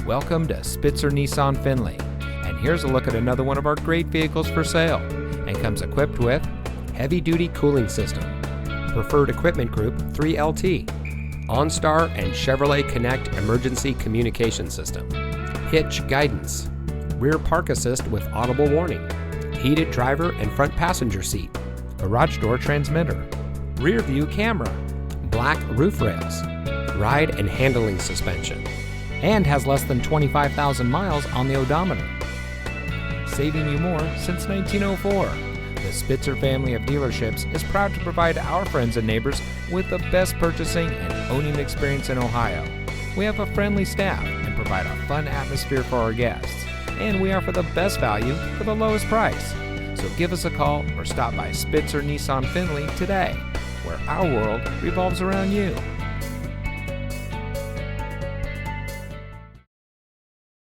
Welcome to Spitzer Nissan Findlay, and here's a look at another one of our great vehicles for sale, and comes equipped with heavy-duty cooling system, preferred equipment group 3LT, OnStar and Chevrolet Connect emergency communication system, hitch guidance, rear park assist with audible warning, heated driver and front passenger seat, garage door transmitter, rear view camera, black roof rails, ride and handling suspension, and has less than 25,000 miles on the odometer. Saving you more since 1904. The Spitzer family of dealerships is proud to provide our friends and neighbors with the best purchasing and owning experience in Ohio. We have a friendly staff and provide a fun atmosphere for our guests. And we offer the best value for the lowest price. So give us a call or stop by Spitzer Nissan Findlay today, where our world revolves around you.